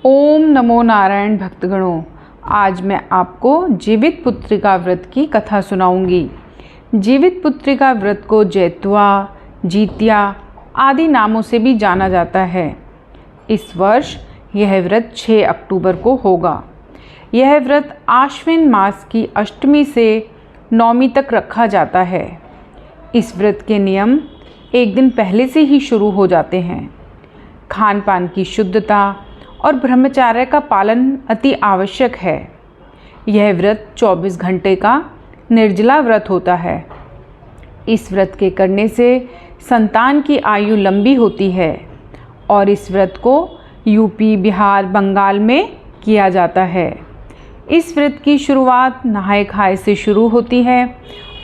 ओम नमो नारायण भक्तगणों, आज मैं आपको जीवित पुत्रिका व्रत की कथा सुनाऊंगी। जीवित पुत्रिका व्रत को जैतुआ, जीतिया आदि नामों से भी जाना जाता है। इस वर्ष यह व्रत 6 अक्टूबर को होगा। यह व्रत आश्विन मास की अष्टमी से नवमी तक रखा जाता है। इस व्रत के नियम एक दिन पहले से ही शुरू हो जाते हैं। खान पान की शुद्धता और ब्रह्मचर्य का पालन अति आवश्यक है। यह व्रत 24 घंटे का निर्जला व्रत होता है। इस व्रत के करने से संतान की आयु लंबी होती है और इस व्रत को यूपी, बिहार, बंगाल में किया जाता है। इस व्रत की शुरुआत नहाए खाए से शुरू होती है।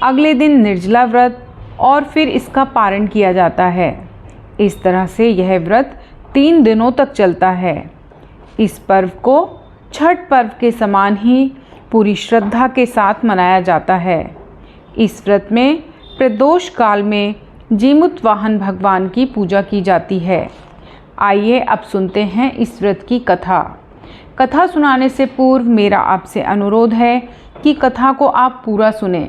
अगले दिन निर्जला व्रत और फिर इसका पारण किया जाता है। इस तरह से यह व्रत 3 दिनों तक चलता है। इस पर्व को छठ पर्व के समान ही पूरी श्रद्धा के साथ मनाया जाता है। इस व्रत में प्रदोष काल में जीमूत वाहन भगवान की पूजा की जाती है। आइए अब सुनते हैं इस व्रत की कथा। कथा सुनाने से पूर्व मेरा आपसे अनुरोध है कि कथा को आप पूरा सुने,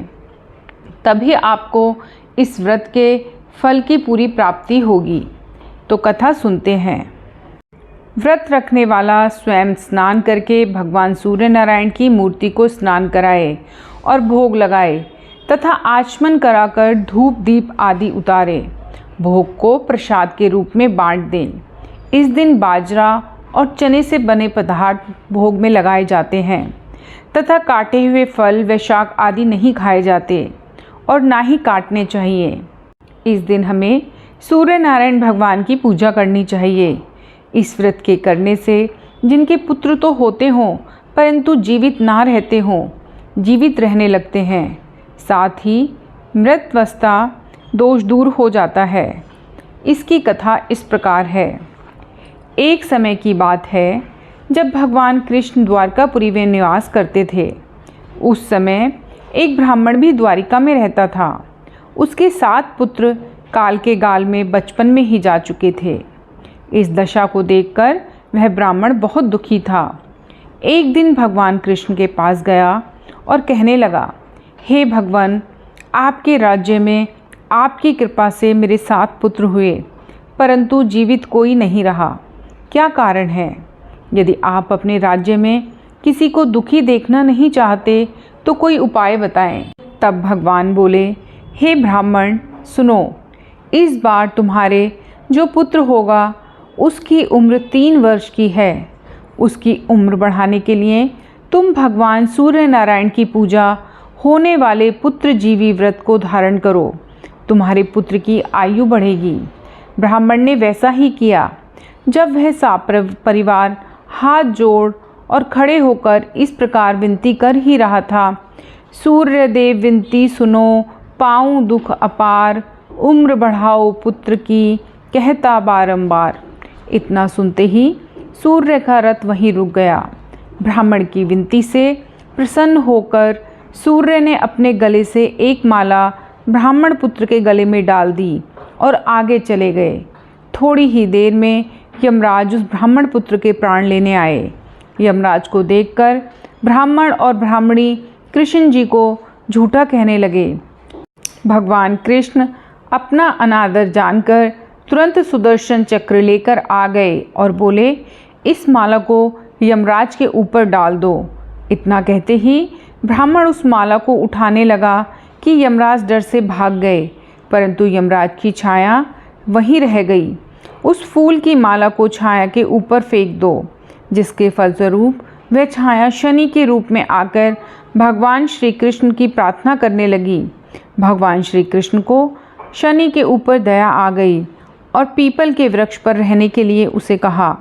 तभी आपको इस व्रत के फल की पूरी प्राप्ति होगी। तो कथा सुनते हैं। व्रत रखने वाला स्वयं स्नान करके भगवान सूर्य नारायण की मूर्ति को स्नान कराए और भोग लगाए तथा आचमन कराकर धूप दीप आदि उतारे। भोग को प्रसाद के रूप में बांट दें। इस दिन बाजरा और चने से बने पदार्थ भोग में लगाए जाते हैं तथा काटे हुए फल व शाक आदि नहीं खाए जाते और ना ही काटने चाहिए। इस दिन हमें सूर्य नारायण भगवान की पूजा करनी चाहिए। इस व्रत के करने से जिनके पुत्र तो होते हों परंतु जीवित ना रहते हों, जीवित रहने लगते हैं। साथ ही मृतावस्था दोष दूर हो जाता है। इसकी कथा इस प्रकार है। एक समय की बात है जब भगवान कृष्ण द्वारकापुरी में निवास करते थे। उस समय एक ब्राह्मण भी द्वारिका में रहता था। उसके 7 पुत्र काल के गाल में बचपन में ही जा चुके थे। इस दशा को देखकर वह ब्राह्मण बहुत दुखी था। एक दिन भगवान कृष्ण के पास गया और कहने लगा, हे भगवान, आपके राज्य में आपकी कृपा से मेरे 7 पुत्र हुए परंतु जीवित कोई नहीं रहा। क्या कारण है? यदि आप अपने राज्य में किसी को दुखी देखना नहीं चाहते तो कोई उपाय बताएं। तब भगवान बोले, हे ब्राह्मण, सुनो, इस बार तुम्हारे जो पुत्र होगा उसकी उम्र 3 वर्ष की है। उसकी उम्र बढ़ाने के लिए तुम भगवान सूर्य नारायण की पूजा होने वाले पुत्र जीवी व्रत को धारण करो। तुम्हारे पुत्र की आयु बढ़ेगी। ब्राह्मण ने वैसा ही किया। जब वह परिवार हाथ जोड़ और खड़े होकर इस प्रकार विनती कर ही रहा था, सूर्य देव विनती सुनो, पाऊँ दुख अपार, उम्र बढ़ाओ पुत्र की, कहता बारंबार। इतना सुनते ही सूर्य का रथ वहीं रुक गया। ब्राह्मण की विनती से प्रसन्न होकर सूर्य ने अपने गले से एक माला ब्राह्मण पुत्र के गले में डाल दी और आगे चले गए। थोड़ी ही देर में यमराज उस ब्राह्मण पुत्र के प्राण लेने आए। यमराज को देखकर ब्राह्मण और ब्राह्मणी कृष्ण जी को झूठा कहने लगे। भगवान कृष्ण अपना अनादर जानकर तुरंत सुदर्शन चक्र लेकर आ गए और बोले, इस माला को यमराज के ऊपर डाल दो। इतना कहते ही ब्राह्मण उस माला को उठाने लगा कि यमराज डर से भाग गए, परंतु यमराज की छाया वहीं रह गई। उस फूल की माला को छाया के ऊपर फेंक दो, जिसके फलस्वरूप वह छाया शनि के रूप में आकर भगवान श्री कृष्ण की प्रार्थना करने लगी। भगवान श्री कृष्ण को शनि के ऊपर दया आ गई और पीपल के वृक्ष पर रहने के लिए उसे कहा।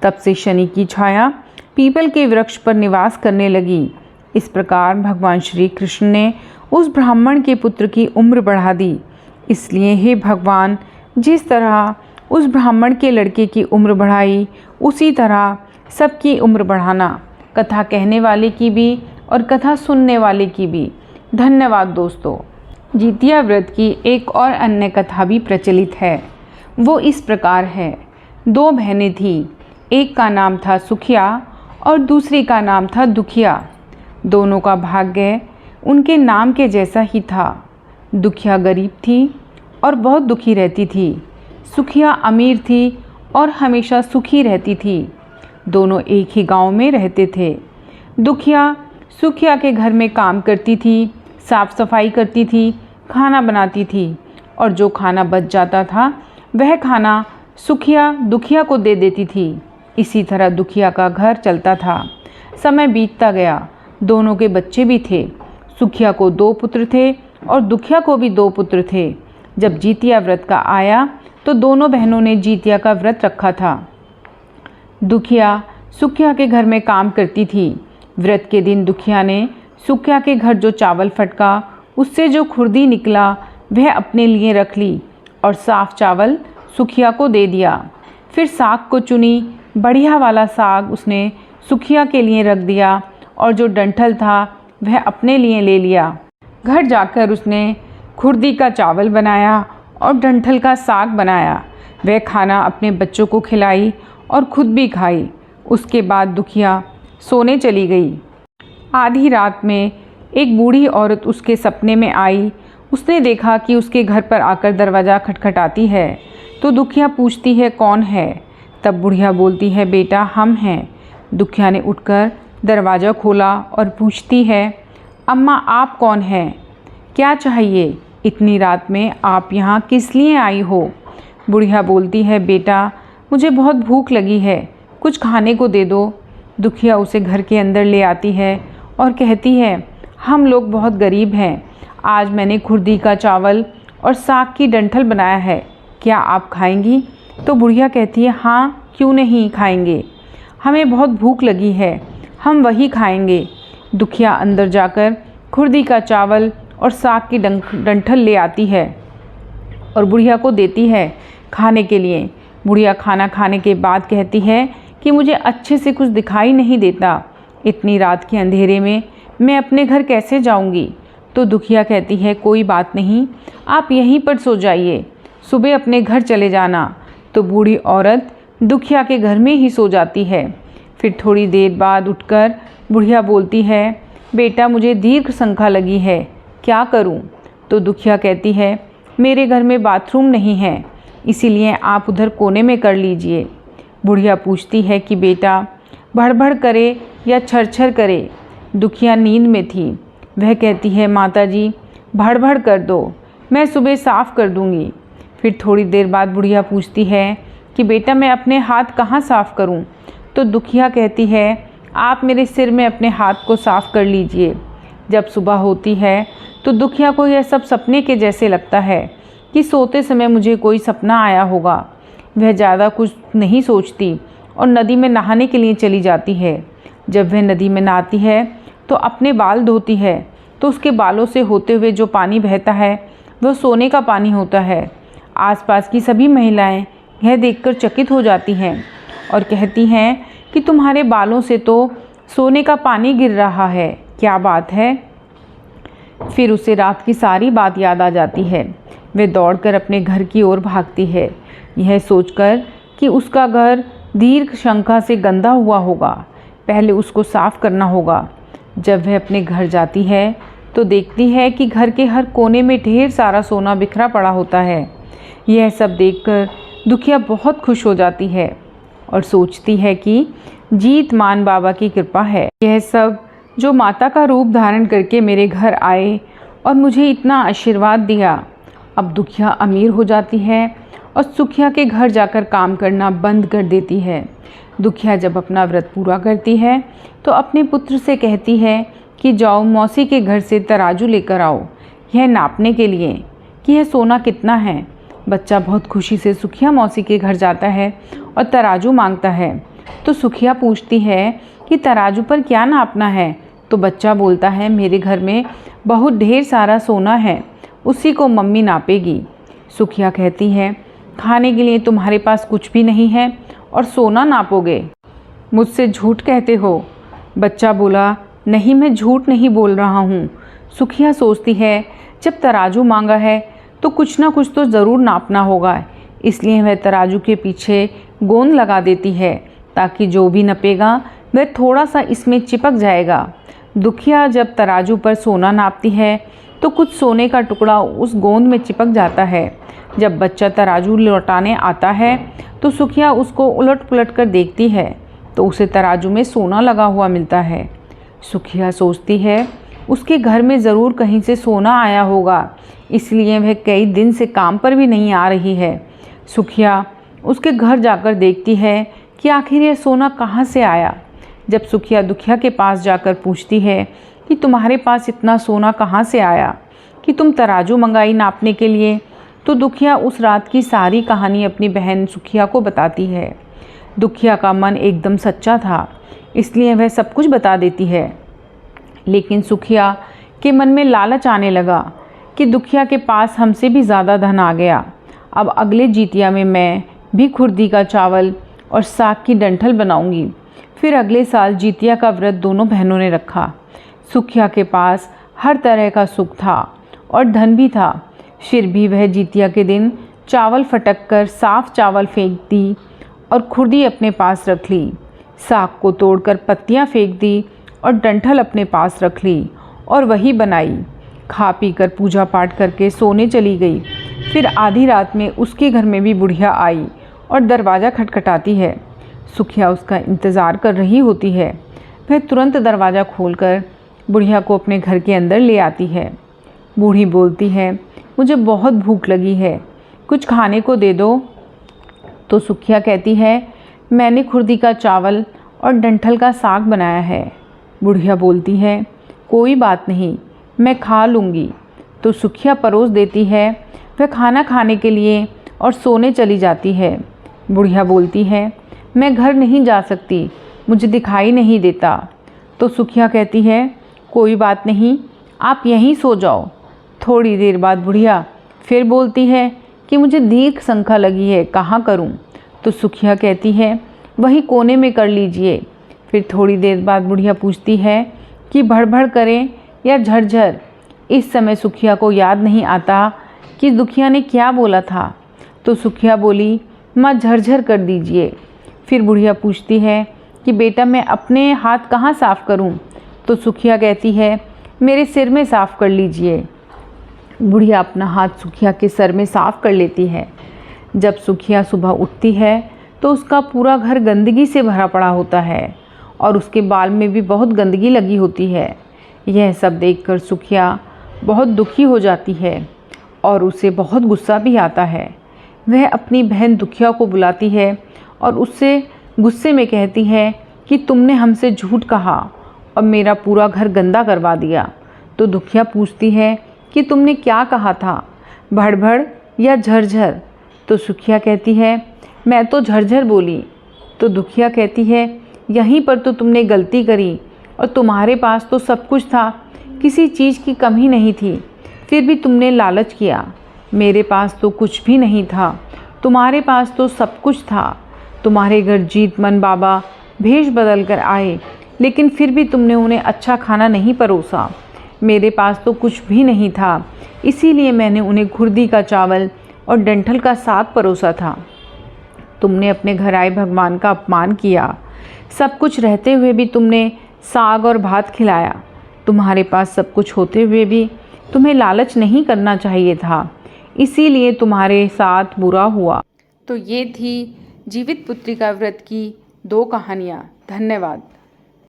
तब से शनि की छाया पीपल के वृक्ष पर निवास करने लगी। इस प्रकार भगवान श्री कृष्ण ने उस ब्राह्मण के पुत्र की उम्र बढ़ा दी। इसलिए हे भगवान, जिस तरह उस ब्राह्मण के लड़के की उम्र बढ़ाई, उसी तरह सबकी उम्र बढ़ाना। कथा कहने वाले की भी और कथा सुनने वाले की भी। धन्यवाद दोस्तों। जीतिया व्रत की एक और अन्य कथा भी प्रचलित है। वो इस प्रकार है। 2 बहनें थीं। एक का नाम था सुखिया और दूसरी का नाम था दुखिया। दोनों का भाग्य उनके नाम के जैसा ही था। दुखिया गरीब थी और बहुत दुखी रहती थी। सुखिया अमीर थी और हमेशा सुखी रहती थी। दोनों एक ही गांव में रहते थे। दुखिया सुखिया के घर में काम करती थी, साफ सफाई करती थी, खाना बनाती थी और जो खाना बच जाता था वह खाना सुखिया दुखिया को दे देती थी। इसी तरह दुखिया का घर चलता था। समय बीतता गया। दोनों के बच्चे भी थे। सुखिया को 2 पुत्र थे और दुखिया को भी 2 पुत्र थे। जब जीतिया व्रत का आया तो दोनों बहनों ने जीतिया का व्रत रखा था। दुखिया सुखिया के घर में काम करती थी। व्रत के दिन दुखिया ने सुखिया के घर जो चावल फटका उससे जो खुर्दी निकला वह अपने लिए रख ली और साफ चावल सुखिया को दे दिया। फिर साग को चुनी, बढ़िया वाला साग उसने सुखिया के लिए रख दिया और जो डंठल था वह अपने लिए ले लिया। घर जाकर उसने खुर्दी का चावल बनाया और डंठल का साग बनाया। वह खाना अपने बच्चों को खिलाई और खुद भी खाई। उसके बाद दुखिया सोने चली गई। आधी रात में एक बूढ़ी औरत उसके सपने में आई। उसने देखा कि उसके घर पर आकर दरवाज़ा खटखटाती है तो दुखिया पूछती है कौन है। तब बुढ़िया बोलती है बेटा हम हैं। दुखिया ने उठकर दरवाज़ा खोला और पूछती है अम्मा आप कौन हैं, क्या चाहिए, इतनी रात में आप यहाँ किस लिए आई हो। बुढ़िया बोलती है बेटा मुझे बहुत भूख लगी है, कुछ खाने को दे दो। दुखिया उसे घर के अंदर ले आती है और कहती है हम लोग बहुत गरीब हैं, आज मैंने खुर्दी का चावल और साग की डंठल बनाया है, क्या आप खाएंगी। तो बुढ़िया कहती है हाँ क्यों नहीं खाएंगे, हमें बहुत भूख लगी है, हम वही खाएंगे। दुखिया अंदर जाकर खुर्दी का चावल और साग की डंठल ले आती है और बुढ़िया को देती है खाने के लिए। बुढ़िया खाना खाने के बाद कहती है कि मुझे अच्छे से कुछ दिखाई नहीं देता, इतनी रात के अंधेरे में मैं अपने घर कैसे जाऊंगी। तो दुखिया कहती है कोई बात नहीं, आप यहीं पर सो जाइए, सुबह अपने घर चले जाना। तो बूढ़ी औरत दुखिया के घर में ही सो जाती है। फिर थोड़ी देर बाद उठकर बुढ़िया बोलती है बेटा मुझे दीर्घ संख्या लगी है, क्या करूं। तो दुखिया कहती है मेरे घर में बाथरूम नहीं है, इसीलिए आप उधर कोने में कर लीजिए। बुढ़िया पूछती है कि बेटा भड़बड़ करे या छरछर करे। दुखिया नींद में थी। वह कहती है माताजी भड़बड़ कर दो, मैं सुबह साफ़ कर दूंगी। फिर थोड़ी देर बाद बुढ़िया पूछती है कि बेटा मैं अपने हाथ कहाँ साफ़ करूं। तो दुखिया कहती है आप मेरे सिर में अपने हाथ को साफ़ कर लीजिए। जब सुबह होती है तो दुखिया को यह सब सपने के जैसे लगता है कि सोते समय मुझे कोई सपना आया होगा। वह ज़्यादा कुछ नहीं सोचती और नदी में नहाने के लिए चली जाती है। जब वह नदी में नहाती है तो अपने बाल धोती है तो उसके बालों से होते हुए जो पानी बहता है वह सोने का पानी होता है। आसपास की सभी महिलाएं यह देखकर चकित हो जाती हैं और कहती हैं कि तुम्हारे बालों से तो सोने का पानी गिर रहा है, क्या बात है। फिर उसे रात की सारी बात याद आ जाती है। वह दौड़कर अपने घर की ओर भागती है, यह सोचकर कि उसका घर दीर्घ शंका से गंदा हुआ होगा, पहले उसको साफ़ करना होगा। जब वह अपने घर जाती है तो देखती है कि घर के हर कोने में ढेर सारा सोना बिखरा पड़ा होता है। यह सब देखकर दुखिया बहुत खुश हो जाती है और सोचती है कि जीत मान बाबा की कृपा है, यह सब जो माता का रूप धारण करके मेरे घर आए और मुझे इतना आशीर्वाद दिया। अब दुखिया अमीर हो जाती है और सुखिया के घर जाकर काम करना बंद कर देती है। दुखिया जब अपना व्रत पूरा करती है तो अपने पुत्र से कहती है कि जाओ मौसी के घर से तराजू लेकर आओ, यह नापने के लिए कि यह सोना कितना है। बच्चा बहुत खुशी से सुखिया मौसी के घर जाता है और तराजू मांगता है। तो सुखिया पूछती है कि तराजू पर क्या नापना है। तो बच्चा बोलता है मेरे घर में बहुत ढेर सारा सोना है, उसी को मम्मी नापेगी। सुखिया कहती है खाने के लिए तुम्हारे पास कुछ भी नहीं है और सोना नापोगे, मुझसे झूठ कहते हो। बच्चा बोला नहीं मैं झूठ नहीं बोल रहा हूँ। सुखिया सोचती है जब तराजू मांगा है तो कुछ ना कुछ तो ज़रूर नापना होगा, इसलिए वह तराजू के पीछे गोंद लगा देती है ताकि जो भी नपेगा वह थोड़ा सा इसमें चिपक जाएगा। दुखिया जब तराजू पर सोना नापती है तो कुछ सोने का टुकड़ा उस गोंद में चिपक जाता है। जब बच्चा तराजू लौटाने आता है तो सुखिया उसको उलट पुलट कर देखती है तो उसे तराजू में सोना लगा हुआ मिलता है। सुखिया सोचती है उसके घर में ज़रूर कहीं से सोना आया होगा, इसलिए वह कई दिन से काम पर भी नहीं आ रही है। सुखिया उसके घर जाकर देखती है कि आखिर यह सोना कहाँ से आया। जब सुखिया दुखिया के पास जाकर पूछती है कि तुम्हारे पास इतना सोना कहाँ से आया कि तुम तराजू मंगाई नापने के लिए, तो दुखिया उस रात की सारी कहानी अपनी बहन सुखिया को बताती है। दुखिया का मन एकदम सच्चा था, इसलिए वह सब कुछ बता देती है। लेकिन सुखिया के मन में लालच आने लगा कि दुखिया के पास हमसे भी ज़्यादा धन आ गया। अब अगले जितिया में मैं भी खुर्दी का चावल और साग की डंठल बनाऊंगी। फिर अगले साल जितिया का व्रत दोनों बहनों ने रखा। सुखिया के पास हर तरह का सुख था और धन भी था, फिर भी वह जितिया के दिन चावल फटक कर साफ चावल फेंक दी और खुर्दी अपने पास रख ली। साग को तोड़कर पत्तियां फेंक दी और डंठल अपने पास रख ली और वही बनाई। खा पी कर पूजा पाठ करके सोने चली गई। फिर आधी रात में उसके घर में भी बुढ़िया आई और दरवाज़ा खटखटाती है। सुखिया उसका इंतज़ार कर रही होती है। वह तुरंत दरवाज़ा खोलकर बुढ़िया को अपने घर के अंदर ले आती है। बूढ़ी बोलती है, मुझे बहुत भूख लगी है, कुछ खाने को दे दो। तो सुखिया कहती है, मैंने खुर्दी का चावल और डंठल का साग बनाया है। बुढ़िया बोलती है, कोई बात नहीं, मैं खा लूँगी। तो सुखिया परोस देती है। वह खाना खाने के लिए और सोने चली जाती है। बुढ़िया बोलती है, मैं घर नहीं जा सकती, मुझे दिखाई नहीं देता। तो सुखिया कहती है, कोई बात नहीं, आप यहीं सो जाओ। थोड़ी देर बाद बुढ़िया फिर बोलती है कि मुझे दीर्घ संख्या लगी है, कहाँ करूं? तो सुखिया कहती है, वही कोने में कर लीजिए। फिर थोड़ी देर बाद बुढ़िया पूछती है कि भड़भड़ करें या झरझर। इस समय सुखिया को याद नहीं आता कि दुखिया ने क्या बोला था। तो सुखिया बोली, माँ झरझर कर दीजिए। फिर बुढ़िया पूछती है कि बेटा मैं अपने हाथ कहाँ साफ़ करूँ? तो सुखिया कहती है, मेरे सिर में साफ़ कर लीजिए। बुढ़िया अपना हाथ सुखिया के सर में साफ़ कर लेती है। जब सुखिया सुबह उठती है तो उसका पूरा घर गंदगी से भरा पड़ा होता है और उसके बाल में भी बहुत गंदगी लगी होती है। यह सब देखकर सुखिया बहुत दुखी हो जाती है और उसे बहुत गुस्सा भी आता है। वह अपनी बहन दुखिया को बुलाती है और उससे गुस्से में कहती है कि तुमने हमसे झूठ कहा और मेरा पूरा घर गंदा करवा दिया। तो दुखिया पूछती है कि तुमने क्या कहा था, भड़भड़ या झरझर? तो सुखिया कहती है, मैं तो झरझर बोली। तो दुखिया कहती है, यहीं पर तो तुमने गलती करी और तुम्हारे पास तो सब कुछ था, किसी चीज़ की कमी नहीं थी, फिर भी तुमने लालच किया। मेरे पास तो कुछ भी नहीं था, तुम्हारे पास तो सब कुछ था। तुम्हारे घर जीतमन बाबा भेष बदल कर आए, लेकिन फिर भी तुमने उन्हें अच्छा खाना नहीं परोसा। मेरे पास तो कुछ भी नहीं था, इसीलिए मैंने उन्हें खुर्दी का चावल और डंठल का साग परोसा था। तुमने अपने घर आए भगवान का अपमान किया। सब कुछ रहते हुए भी तुमने साग और भात खिलाया। तुम्हारे पास सब कुछ होते हुए भी तुम्हें लालच नहीं करना चाहिए था, इसीलिए तुम्हारे साथ बुरा हुआ। तो ये थी जीवित पुत्रिका व्रत की 2 कहानियाँ। धन्यवाद।